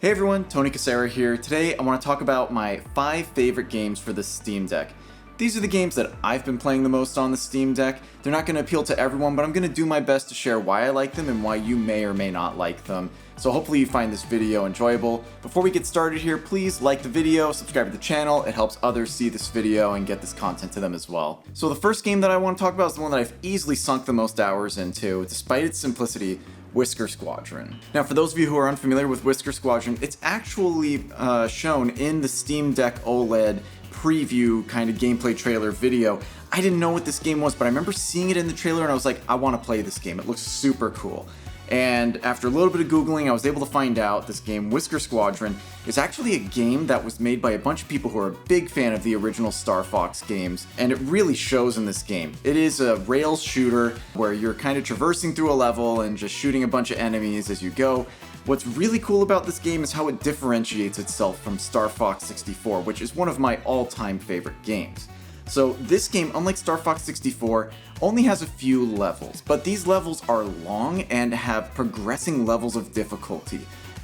Hey everyone, Tony Casera here. Today I want to talk about my 5 favorite games for the Steam Deck. These are the games that I've been playing the most on the Steam Deck. They're not going to appeal to everyone, but I'm going to do my best to share why I like them and why you may or may not like them. So hopefully you find this video enjoyable. Before we get started here, please like the video, subscribe to the channel. It helps others see this video and get this content to them as well. So the first game that I want to talk about is the one that I've easily sunk the most hours into, despite its simplicity. Whisker Squadron. Now, for those of you who are unfamiliar with Whisker Squadron, it's actually shown in the Steam Deck OLED preview kind of gameplay trailer video. I didn't know what this game was, but I remember seeing it in the trailer and I was like, I want to play this game. It looks super cool. And after a little bit of Googling, I was able to find out this game, Whisker Squadron, is actually a game that was made by a bunch of people who are a big fan of the original Star Fox games, and it really shows in this game. It is a rails shooter where you're kind of traversing through a level and just shooting a bunch of enemies as you go. What's really cool about this game is how it differentiates itself from Star Fox 64, which is one of my all-time favorite games. So this game, unlike Star Fox 64, only has a few levels, but these levels are long and have progressing levels of difficulty.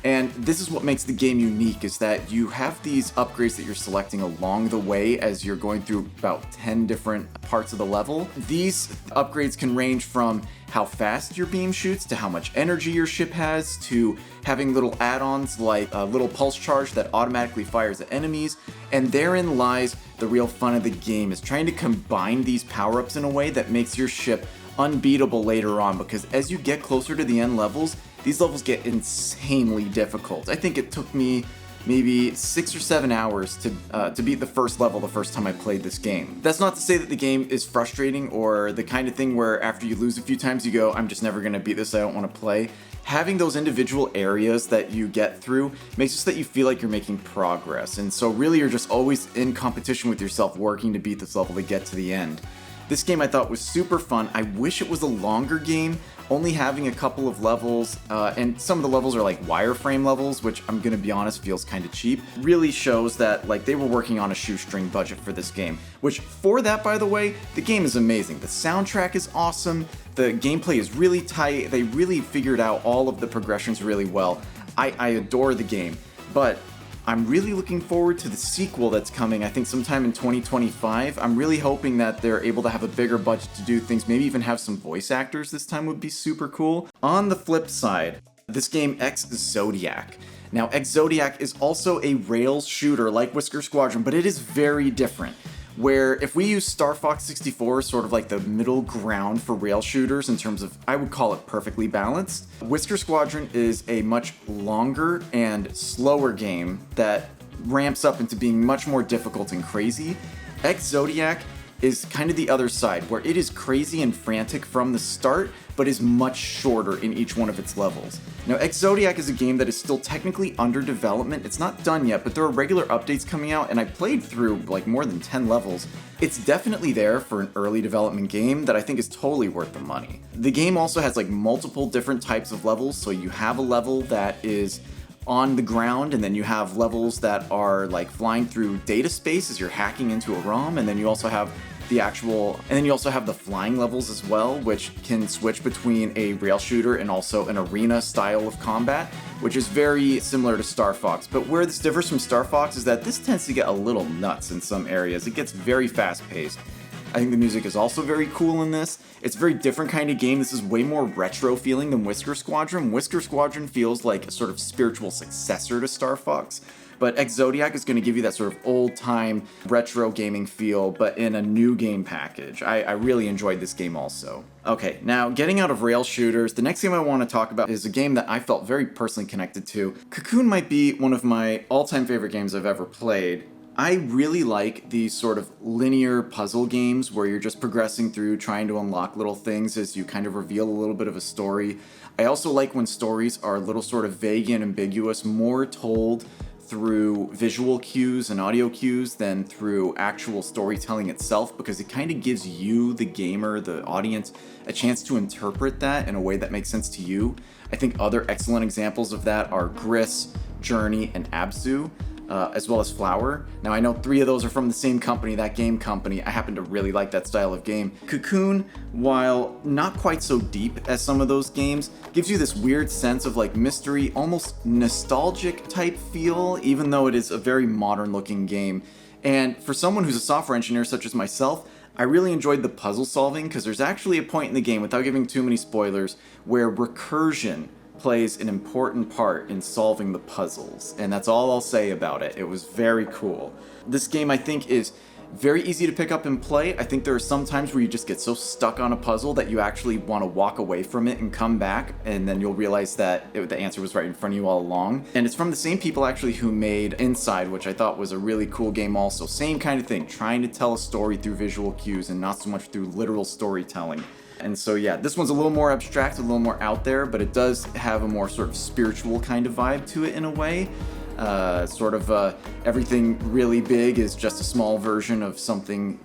And this is what makes the game unique, is that you have these upgrades that you're selecting along the way as you're going through about 10 different parts of the level. These upgrades can range from how fast your beam shoots, to how much energy your ship has, to having little add-ons like a little pulse charge that automatically fires at enemies, and therein lies the real fun of the game, is trying to combine these power-ups in a way that makes your ship unbeatable later on, because as you get closer to the end levels, these levels get insanely difficult. I think it took me maybe 6 or 7 hours to beat the first level the first time I played this game. That's not to say that the game is frustrating or the kind of thing where after you lose a few times you go, I'm just never gonna beat this, I don't want to play. Having those individual areas that you get through makes it so that you feel like you're making progress, and so really you're just always in competition with yourself working to beat this level to get to the end. This game I thought was super fun. I wish it was a longer game, only having a couple of levels, and some of the levels are like wireframe levels, which I'm gonna be honest feels kind of cheap. Really shows that like they were working on a shoestring budget for this game, which for that, by the way, the game is amazing. The soundtrack is awesome, the gameplay is really tight, they really figured out all of the progressions really well. I adore the game, but I'm really looking forward to the sequel that's coming, I think sometime in 2025. I'm really hoping that they're able to have a bigger budget to do things, maybe even have some voice actors this time would be super cool. On the flip side, this game Ex-Zodiac. Now, Ex-Zodiac is also a rails shooter like Whisker Squadron, but it is very different. Where if we use Star Fox 64 as sort of like the middle ground for rail shooters in terms of, I would call it perfectly balanced, Whisker Squadron is a much longer and slower game that ramps up into being much more difficult and crazy. Ex-Zodiac is kind of the other side, where it is crazy and frantic from the start, but is much shorter in each one of its levels. Now, Ex-Zodiac is a game that is still technically under development. It's not done yet, but there are regular updates coming out, and I played through like more than 10 levels. It's definitely there for an early development game that I think is totally worth the money. The game also has like multiple different types of levels, so you have a level that is on the ground, and then you have levels that are like flying through data space as you're hacking into a ROM, and then you also have the flying levels as well, which can switch between a rail shooter and also an arena style of combat, which is very similar to Star Fox. But where this differs from Star Fox is that this tends to get a little nuts in some areas. It gets very fast-paced. I think the music is also very cool in this. It's a very different kind of game. This is way more retro feeling than Whisker Squadron. Whisker Squadron feels like a sort of spiritual successor to Star Fox, but Ex-Zodiac is going to give you that sort of old-time retro gaming feel, but in a new game package. I really enjoyed this game also. Okay, now getting out of rail shooters, the next game I want to talk about is a game that I felt very personally connected to. Cocoon might be one of my all-time favorite games I've ever played. I really like these sort of linear puzzle games where you're just progressing through trying to unlock little things as you kind of reveal a little bit of a story. I also like when stories are a little sort of vague and ambiguous, more told through visual cues and audio cues than through actual storytelling itself, because it kind of gives you, the gamer, the audience, a chance to interpret that in a way that makes sense to you. I think other excellent examples of that are Gris, Journey, and Abzu. as well as Flower. Now I know 3 of those are from the same company, that game company. I happen to really like that style of game. Cocoon, while not quite so deep as some of those games, gives you this weird sense of like mystery, almost nostalgic type feel, even though it is a very modern looking game. And for someone who's a software engineer such as myself, I really enjoyed the puzzle solving, because there's actually a point in the game, without giving too many spoilers, where recursion plays an important part in solving the puzzles, and that's all I'll say about it. It was very cool. This game, I think, is very easy to pick up and play. I think there are some times where you just get so stuck on a puzzle that you actually want to walk away from it and come back, and then you'll realize that the answer was right in front of you all along. And it's from the same people actually who made Inside, which I thought was a really cool game also. Same kind of thing, trying to tell a story through visual cues and not so much through literal storytelling. And so yeah, this one's a little more abstract, a little more out there, but it does have a more sort of spiritual kind of vibe to it in a way. Everything really big is just a small version of something.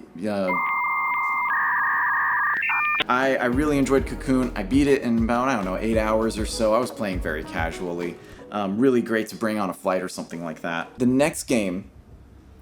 I really enjoyed Cocoon. I beat it in about, I don't know, 8 hours or so. I was playing very casually. Really great to bring on a flight or something like that. The next game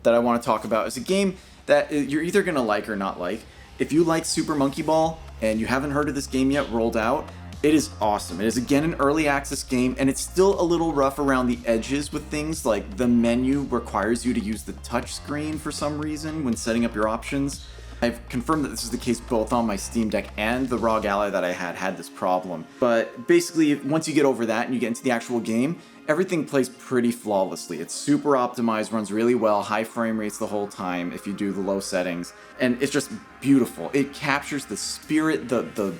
that I want to talk about is a game that you're either going to like or not like. If you like Super Monkey Ball and you haven't heard of this game yet rolled out, it is awesome. It is again an early access game, and it's still a little rough around the edges with things like the menu requires you to use the touch screen for some reason when setting up your options. I've confirmed that this is the case both on my Steam Deck and the ROG Ally that I had this problem. But basically, once you get over that and you get into the actual game, everything plays pretty flawlessly. It's super optimized, runs really well, high frame rates the whole time if you do the low settings, and it's just beautiful. It captures the spirit, the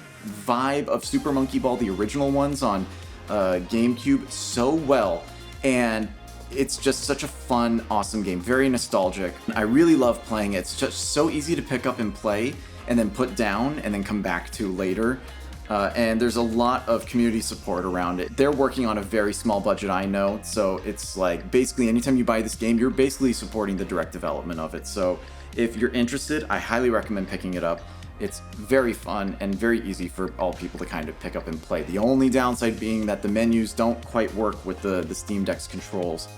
vibe of Super Monkey Ball, the original ones on GameCube, so well, and it's just such a fun, awesome game. Very nostalgic. I really love playing it. It's just so easy to pick up and play, and then put down, and then come back to later. And there's a lot of community support around it. They're working on a very small budget, I know, so it's like basically anytime you buy this game, you're basically supporting the direct development of it. So if you're interested, I highly recommend picking it up. It's very fun and very easy for all people to kind of pick up and play. The only downside being that the menus don't quite work with the Steam Deck's controls.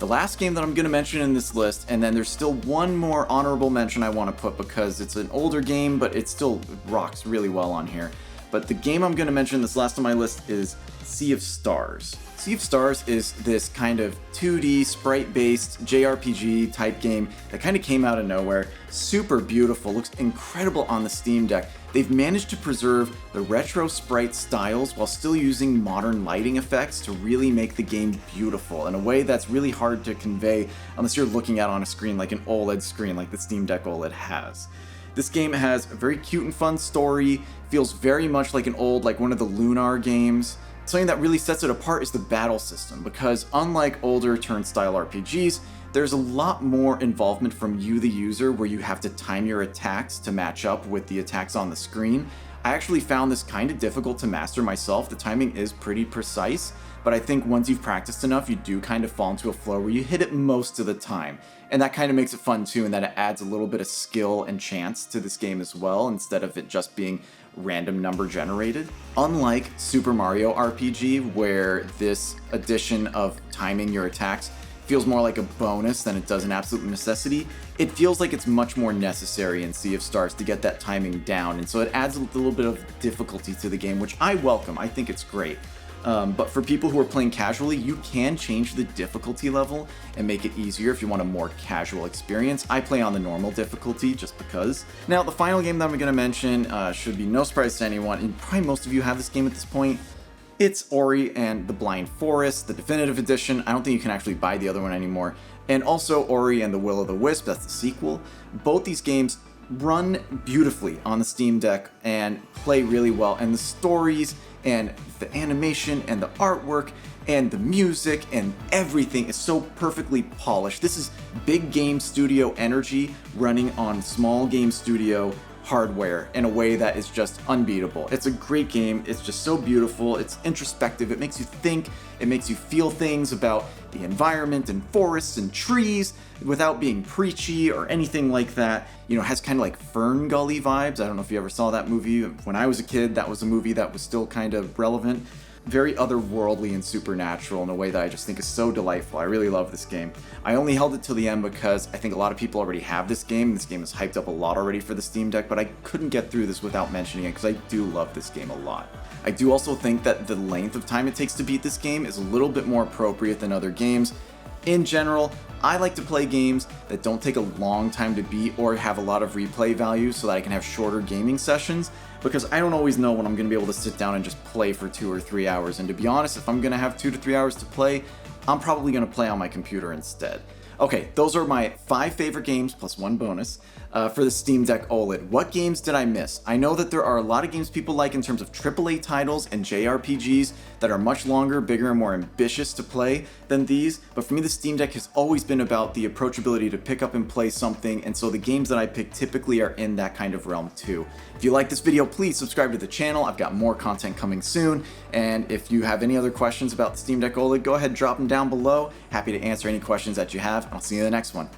The last game that I'm going to mention in this list, and then there's still one more honorable mention I want to put because it's an older game, but it still rocks really well on here. But the game I'm going to mention this last on my list is Sea of Stars. Sea of Stars is this kind of 2D sprite-based JRPG type game that kind of came out of nowhere. Super beautiful, looks incredible on the Steam Deck. They've managed to preserve the retro sprite styles while still using modern lighting effects to really make the game beautiful in a way that's really hard to convey unless you're looking at it on a screen like an OLED screen like the Steam Deck OLED has. This game has a very cute and fun story, feels very much like one of the Lunar games. Something that really sets it apart is the battle system, because unlike older turnstile RPGs, there's a lot more involvement from you, the user, where you have to time your attacks to match up with the attacks on the screen. I actually found this kind of difficult to master myself. The timing is pretty precise, but I think once you've practiced enough, you do kind of fall into a flow where you hit it most of the time. And that kind of makes it fun too, and that it adds a little bit of skill and chance to this game as well, instead of it just being random number generated. Unlike Super Mario RPG, where this addition of timing your attacks feels more like a bonus than it does an absolute necessity, it feels like it's much more necessary in Sea of Stars to get that timing down, and so it adds a little bit of difficulty to the game, which I welcome. I think it's great. But for people who are playing casually, you can change the difficulty level and make it easier if you want a more casual experience. I play on the normal difficulty just because. Now, the final game that I'm going to mention should be no surprise to anyone, and probably most of you have this game at this point. It's Ori and the Blind Forest, the definitive edition. I don't think you can actually buy the other one anymore. And also Ori and the Will of the Wisp, that's the sequel. Both these games run beautifully on the Steam Deck and play really well, and the stories and the animation and the artwork and the music and everything is so perfectly polished. This is big game studio energy running on small game studio hardware in a way that is just unbeatable. It's a great game. It's just so beautiful. It's introspective. It makes you think. It makes you feel things about the environment and forests and trees without being preachy or anything like that. You know, it has kind of like Fern Gully vibes. I don't know if you ever saw that movie. When I was a kid, that was a movie that was still kind of relevant. very otherworldly and supernatural in a way that I just think is so delightful. I really love this game. I only held it till the end because I think a lot of people already have this game. This game is hyped up a lot already for the Steam Deck, but I couldn't get through this without mentioning it because I do love this game a lot. I do also think that the length of time it takes to beat this game is a little bit more appropriate than other games. In general, I like to play games that don't take a long time to beat or have a lot of replay value so that I can have shorter gaming sessions, because I don't always know when I'm going to be able to sit down and just play for 2 or 3 hours. And to be honest, if I'm going to have 2 to 3 hours to play, I'm probably going to play on my computer instead. Okay, those are my 5 favorite games plus 1 bonus for the Steam Deck OLED. What games did I miss? I know that there are a lot of games people like in terms of AAA titles and JRPGs that are much longer, bigger, and more ambitious to play than these, but for me the Steam Deck has always been about the approachability to pick up and play something, and so the games that I pick typically are in that kind of realm too. If you like this video, please subscribe to the channel. I've got more content coming soon, and if you have any other questions about the Steam Deck OLED, go ahead and drop them down below. Happy to answer any questions that you have, and I'll see you in the next one.